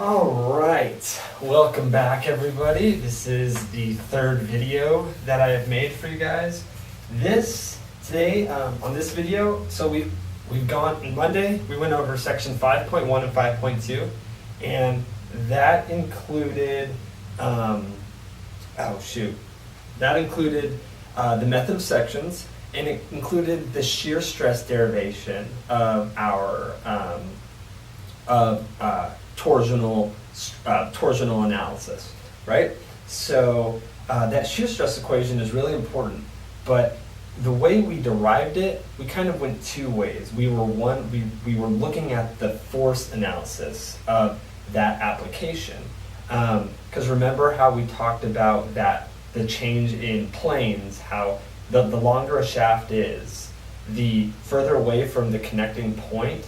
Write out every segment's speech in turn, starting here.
All right, welcome back everybody. This is the third video that I have made for you guys. Today on this video, so we've gone on Monday, we went over section 5.1 and 5.2, and that included, that included the method of sections, and it included the shear stress derivation of our torsional analysis, right? So that shear stress equation is really important, but the way we derived it, we kind of went two ways. We were looking at the force analysis of that application, because remember how we talked about that the change in planes, how the longer a shaft is, the further away from the connecting point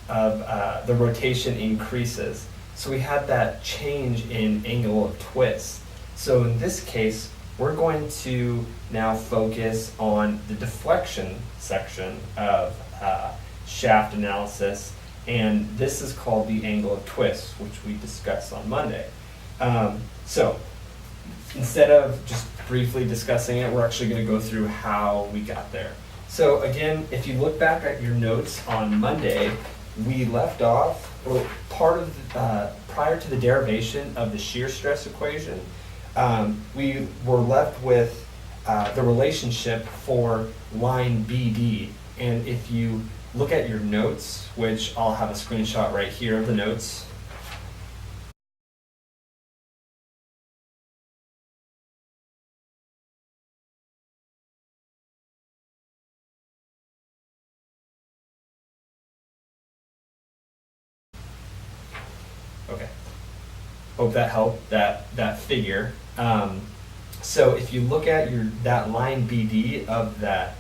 of the rotation increases. So we had that change in angle of twist. So in this case, we're going to now focus on the deflection section of shaft analysis, and this is called the angle of twist, which we discussed on Monday. So instead of just briefly discussing it, we're actually going to go through how we got there. So again, if you look back at your notes on Monday, we left off, prior to the derivation of the shear stress equation, we were left with the relationship for line BD. And if you look at your notes, which I'll have a screenshot right here of the notes. Okay, hope that helped, that figure. So if you look at that line BD of that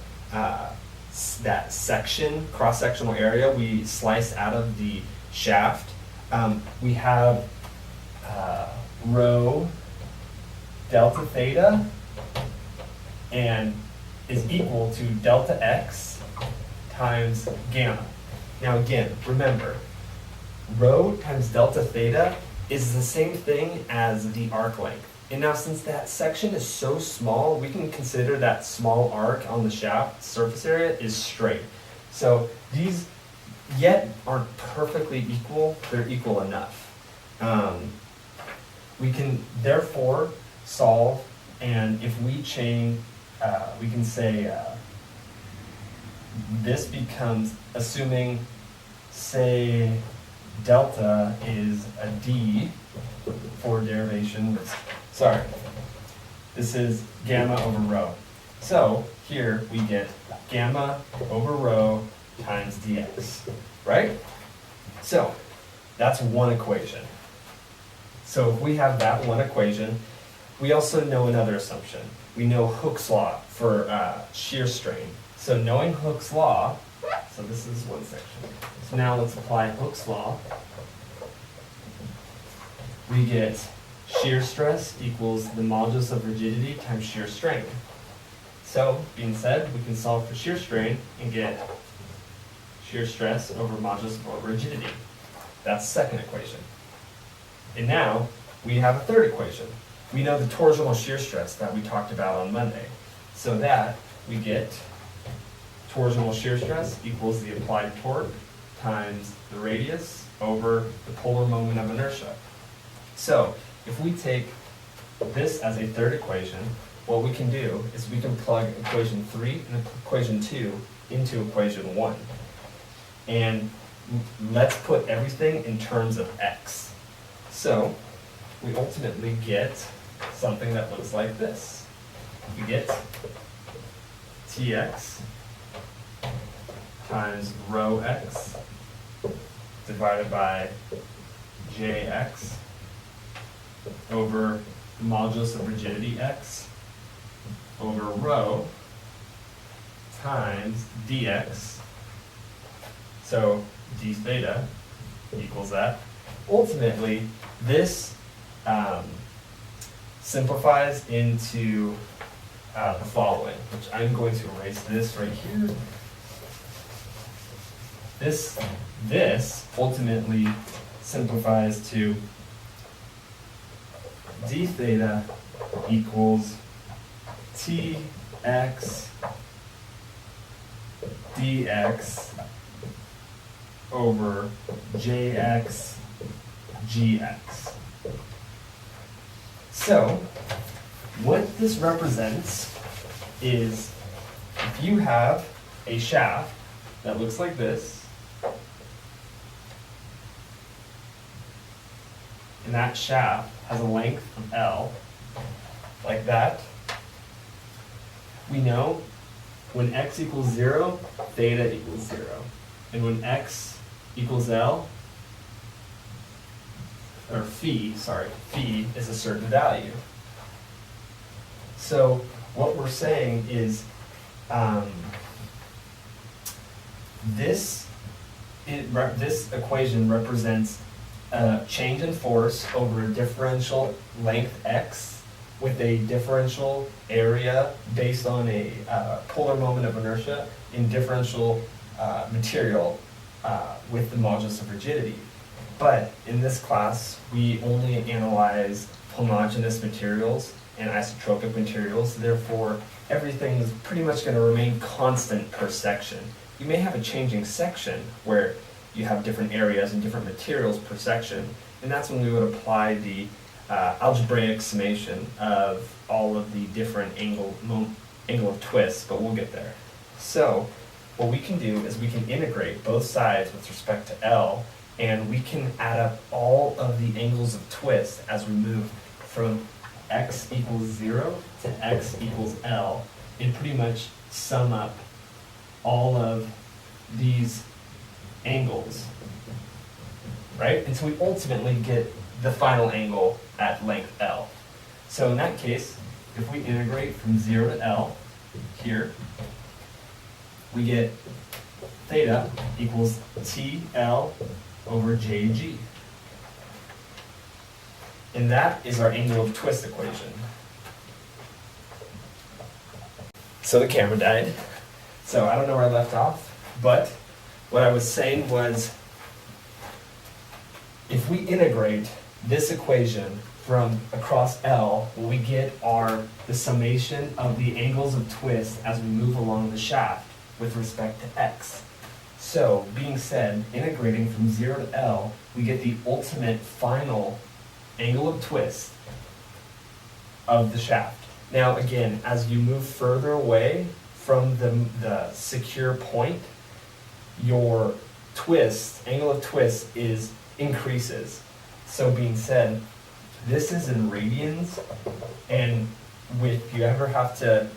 section, cross-sectional area we sliced out of the shaft, we have rho delta theta and is equal to delta x times gamma. Now again, remember, rho times delta theta is the same thing as the arc length. And now since that section is so small, we can consider that small arc on the shaft surface area is straight. So these yet aren't perfectly equal, they're equal enough. We can therefore solve, and if we chain, we can say this becomes, assuming, say, delta is a D for derivation. Sorry, this is gamma over rho. So here we get gamma over rho times dx, right? So that's one equation. So if we have that one equation, we also know another assumption. We know Hooke's law for shear strain. So knowing Hooke's law, so this is one section. So now let's apply Hooke's law. We get shear stress equals the modulus of rigidity times shear strain. So, being said, we can solve for shear strain and get shear stress over modulus of rigidity. That's the second equation. And now, we have a third equation. We know the torsional shear stress that we talked about on Monday. So that, we get torsional shear stress equals the applied torque times the radius over the polar moment of inertia. So if we take this as a third equation, what we can do is we can plug equation 3 and equation 2 into equation 1. And let's put everything in terms of x. So we ultimately get something that looks like this. We get Tx times rho x divided by Jx over the modulus of rigidity x over rho times dx. So d theta equals that. Ultimately, this simplifies into the following, which I'm going to erase this right here. This ultimately simplifies to d theta equals tx dx over jx gx. So, what this represents is if you have a shaft that looks like this, and that shaft has a length of L, like that, we know when x equals 0, theta equals 0. And when x equals L, or phi is a certain value. So what we're saying is this equation represents a change in force over a differential length x with a differential area based on a polar moment of inertia in differential material with the modulus of rigidity. But in this class, we only analyze homogeneous materials and isotropic materials. Therefore, everything is pretty much going to remain constant per section. You may have a changing section where you have different areas and different materials per section, and that's when we would apply the algebraic summation of all of the different angle of twists, but we'll get there. So what we can do is we can integrate both sides with respect to L, and we can add up all of the angles of twist as we move from x equals 0 to x equals L, and pretty much sum up all of these angles, right? And so we ultimately get the final angle at length L. So in that case, if we integrate from 0 to L here, we get theta equals TL over JG. And that is our angle of twist equation. So the camera died. So I don't know where I left off, but what I was saying was if we integrate this equation from across L, what we get are the summation of the angles of twist as we move along the shaft with respect to x. So, being said, integrating from 0 to L, we get the ultimate final angle of twist of the shaft. Now again, as you move further away from the secure point, your angle of twist increases. So being said, this is in radians, and if you ever have to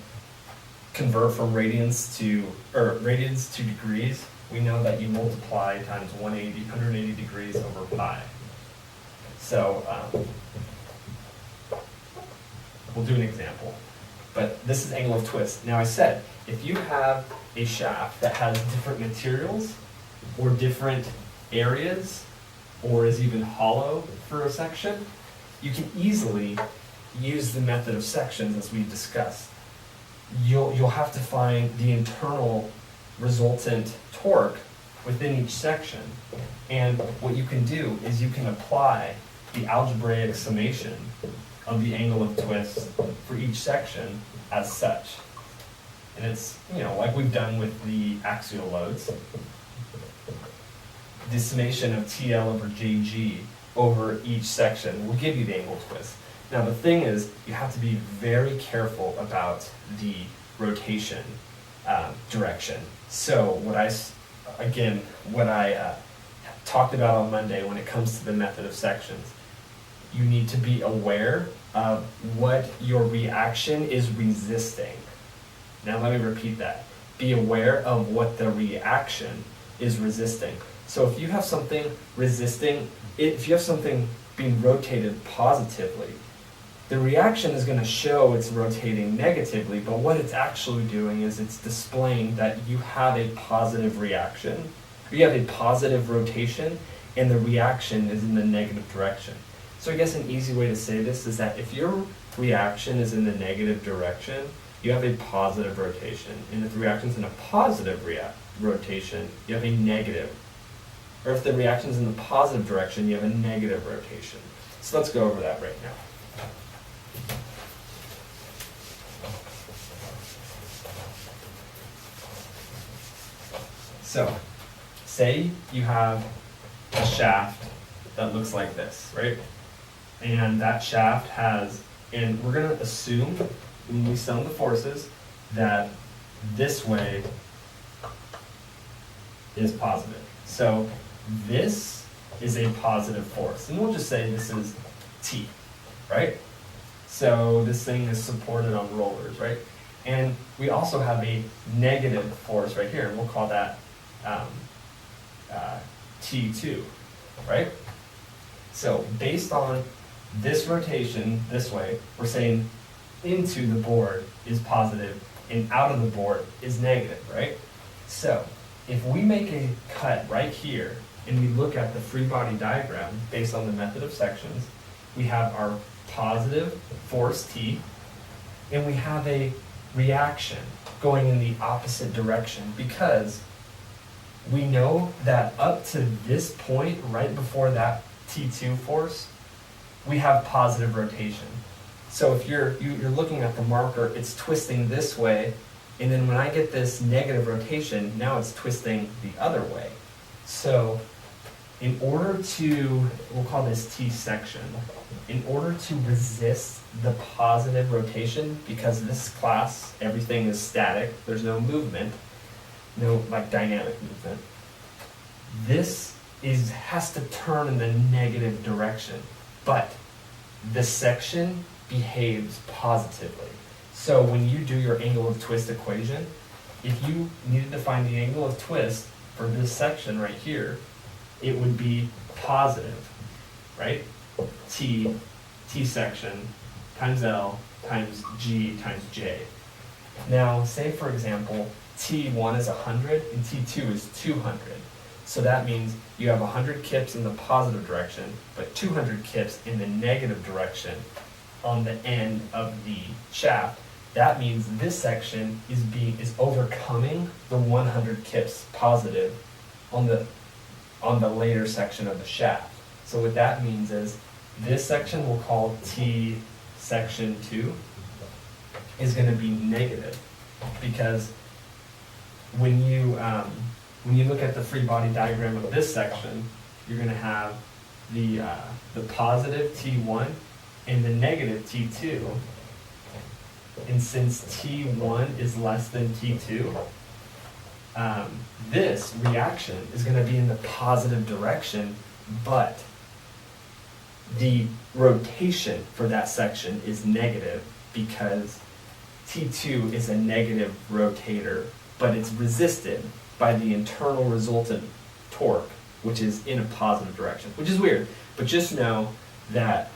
convert from radians to degrees, we know that you multiply times 180 degrees over pi. So we'll do an example. But this is angle of twist. Now I said, if you have a shaft that has different materials or different areas, or is even hollow for a section, you can easily use the method of sections as we discussed. You'll have to find the internal resultant torque within each section. And what you can do is you can apply the algebraic summation of the angle of twist for each section as such. And it's, like we've done with the axial loads, the summation of TL over JG over each section will give you the angle twist. Now the thing is, you have to be very careful about the rotation direction. So what I talked about on Monday when it comes to the method of sections, you need to be aware of what your reaction is resisting. Now let me repeat that. Be aware of what the reaction is resisting. So if you have something resisting, if you have something being rotated positively, the reaction is going to show it's rotating negatively, but what it's actually doing is it's displaying that you have a positive reaction, or you have a positive rotation, and the reaction is in the negative direction. So I guess an easy way to say this is that if your reaction is in the negative direction, you have a positive rotation, and if the reaction is in a positive rotation, you have a negative. Or if the reaction is in the positive direction, you have a negative rotation. So let's go over that right now. So, say you have a shaft that looks like this, right? And that shaft has, and we're gonna assume when we sum the forces that this way is positive. So this is a positive force, and we'll just say this is T, right? So this thing is supported on rollers, right? And we also have a negative force right here, and we'll call that T2, right? So based on this rotation this way, we're saying into the board is positive and out of the board is negative, right? So if we make a cut right here and we look at the free body diagram based on the method of sections, we have our positive force T, and we have a reaction going in the opposite direction, because we know that up to this point, right before that T2 force, we have positive rotation. So if you're looking at the marker, it's twisting this way, and then when I get this negative rotation, now it's twisting the other way. So in order to, we'll call this T section, in order to resist the positive rotation, because this class, everything is static, there's no movement, no like dynamic movement, this has to turn in the negative direction, but the section behaves positively. So when you do your angle of twist equation, if you needed to find the angle of twist for this section right here, it would be positive, right? T section times L times G times J. Now, say for example, T1 is 100 and T2 is 200. So that means you have 100 kips in the positive direction, but 200 kips in the negative direction on the end of the shaft. That means this section is overcoming the 100 kips positive on the later section of the shaft. So what that means is this section we'll call T section 2 is going to be negative, because when you look at the free body diagram of this section, you're going to have the positive T1 and the negative T2. And since T1 is less than T2, this reaction is going to be in the positive direction, but the rotation for that section is negative because T2 is a negative rotator, but it's resisted by the internal resultant torque, which is in a positive direction, which is weird, but just know that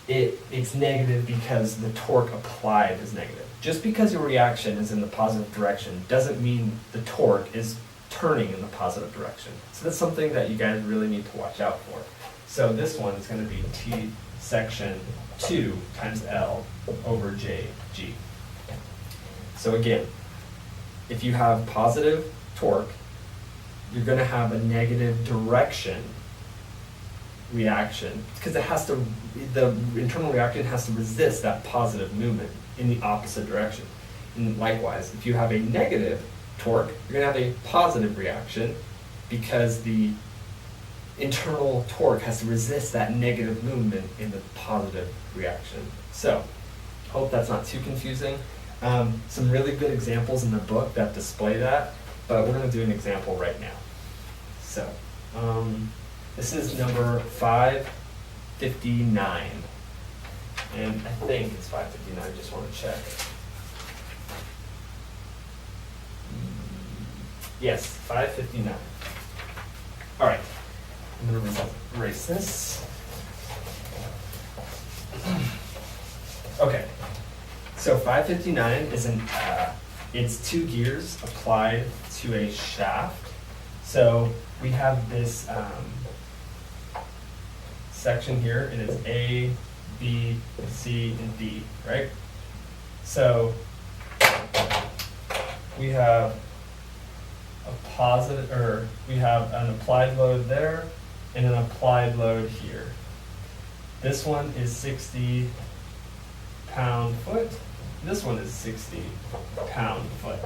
it's negative because the torque applied is negative. Just because your reaction is in the positive direction doesn't mean the torque is turning in the positive direction. So that's something that you guys really need to watch out for. So this one is going to be T section 2 times L over JG. So again, if you have positive torque, you're going to have a negative direction reaction, because the internal reaction has to resist that positive movement in the opposite direction. And likewise, if you have a negative torque, you're going to have a positive reaction because the internal torque has to resist that negative movement in the positive reaction. So, hope that's not too confusing. Some really good examples in the book that display that, but we're going to do an example right now. So, this is number 559, and I think it's 559, I just want to check. Yes, 559. All right, I'm going to erase this. Okay, so 559 is it's 2 gears applied to a shaft. So we have this section here, and it's A, B, C, and D, right? So we have we have an applied load there and an applied load here. This one is 60 pound-foot. This one is 60 pound-foot.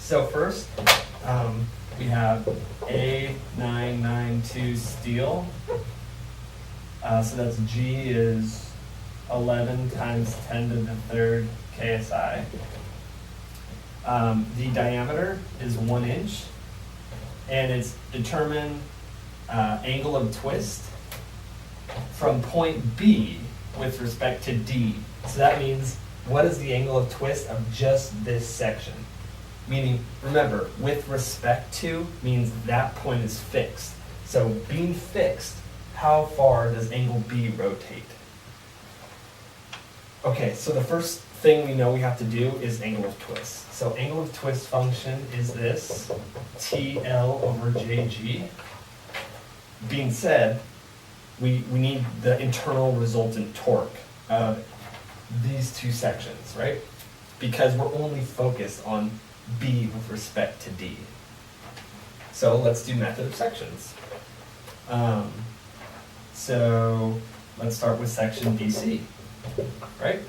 So first, we have A992 steel. So that's G is 11 times 10 to the third KSI. The diameter is 1 inch, and it's determine angle of twist from point B with respect to D. So that means, what is the angle of twist of just this section? Meaning, remember, with respect to means that point is fixed. So being fixed, how far does angle B rotate? Okay, so the first thing we know we have to do is angle of twist. So angle of twist function is this, TL over JG. Being said, we need the internal resultant torque of these two sections, right? Because we're only focused on B with respect to D. So let's do method of sections. So let's start with section BC, right?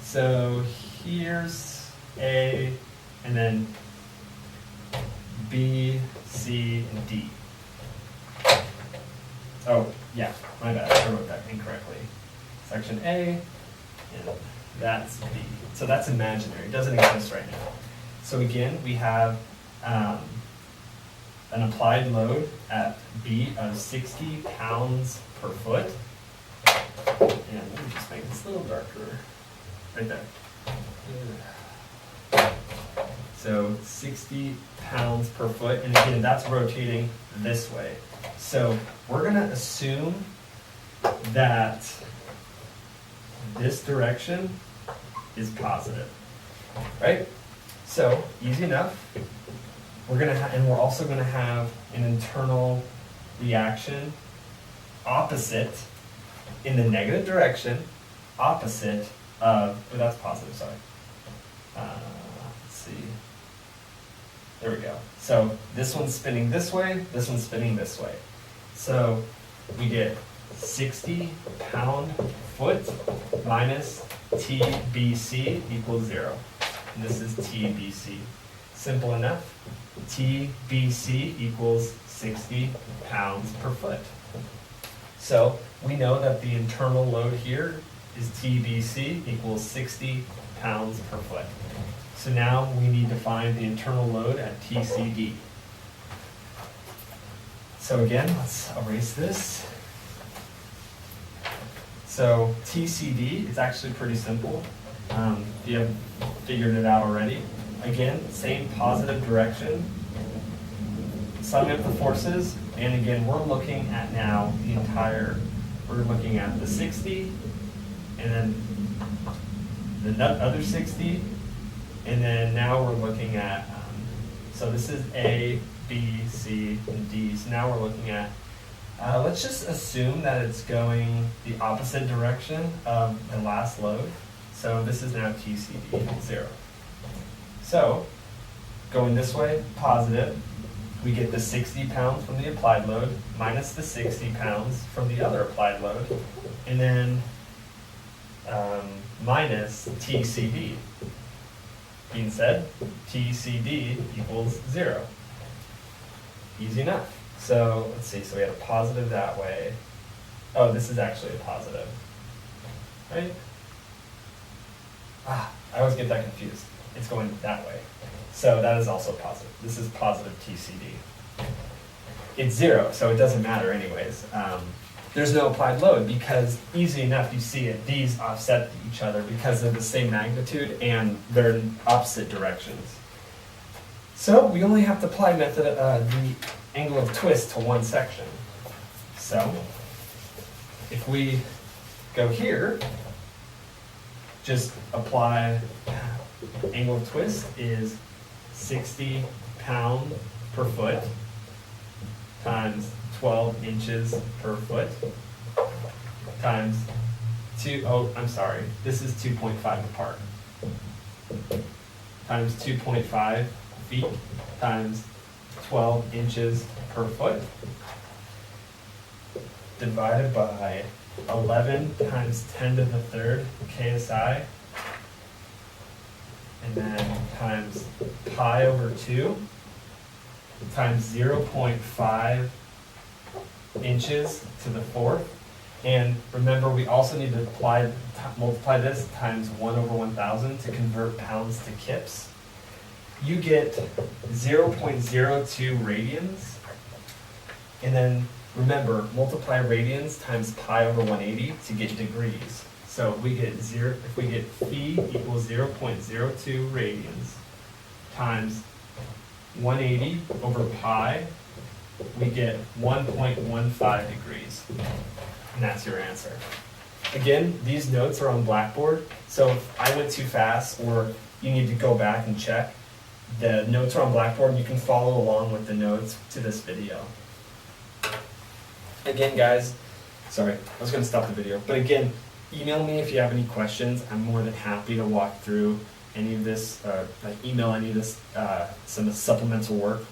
So here's A, and then B, C, and D. Oh, yeah, my bad, I wrote that incorrectly. Section A, and that's B. So that's imaginary, it doesn't exist right now. So again, we have an applied load at B of 60 pounds per foot. And let me just make this a little darker, right there. So 60 pounds per foot, and again, that's rotating this way. So we're gonna assume that this direction is positive, right? So easy enough. We're gonna and we're also gonna have an internal reaction opposite in the negative direction, opposite of, oh, that's positive, sorry. Let's see. There we go. So this one's spinning this way, this one's spinning this way. So we get 60 pound-foot minus TBC equals 0. And this is TBC. Simple enough. TBC equals 60 pounds per foot. So we know that the internal load here is TBC equals 60 pounds per foot. So now we need to find the internal load at TCD. So again, let's erase this. So TCD is actually pretty simple. If you haven't figured it out already. Again, same positive direction. Summing up the forces, and again, we're looking at now the entire, we're looking at the 60, and then the other 60, and then now we're looking at, so this is A, B, C, and D. So now we're looking at, let's just assume that it's going the opposite direction of the last load. So this is now TCD, 0. So going this way, positive, we get the 60 pounds from the applied load minus the 60 pounds from the other applied load, and then minus TCD. Being said, TCD equals 0. Easy enough. So let's see, so we had a positive that way. Oh, this is actually a positive, right? I always get that confused. It's going that way. So that is also positive. This is positive TCD. It's 0, so it doesn't matter anyways. There's no applied load because easy enough, you see it, these offset each other because they're the same magnitude and they're in opposite directions. So we only have to apply the angle of twist to one section. So if we go here, just apply angle of twist is 60 pound per foot times 12 inches per foot times this is 2.5 apart, times 2.5 feet times 12 inches per foot divided by 11 times 10 to the third KSI, and then times pi over 2 times 0.5 inches to the fourth. And remember, we also need to multiply this times 1/1000 to convert pounds to kips. You get 0.02 radians. And then remember, multiply radians times pi/180 to get degrees. So if we get phi equals 0.02 radians times 180 over pi, we get 1.15 degrees. And that's your answer. Again, these notes are on Blackboard, so if I went too fast or you need to go back and check, the notes are on Blackboard. You can follow along with the notes to this video. Again, guys, sorry, I was going to stop the video, but again, email me if you have any questions. I'm more than happy to walk through any of this, email any of this, some supplemental work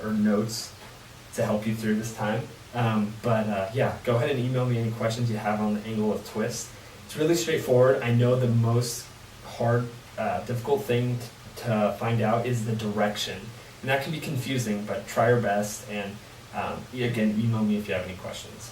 or notes to help you through this time. Yeah, go ahead and email me any questions you have on the angle of twist. It's really straightforward. I know the most difficult thing to find out is the direction. And that can be confusing, but try your best. And again, email me if you have any questions.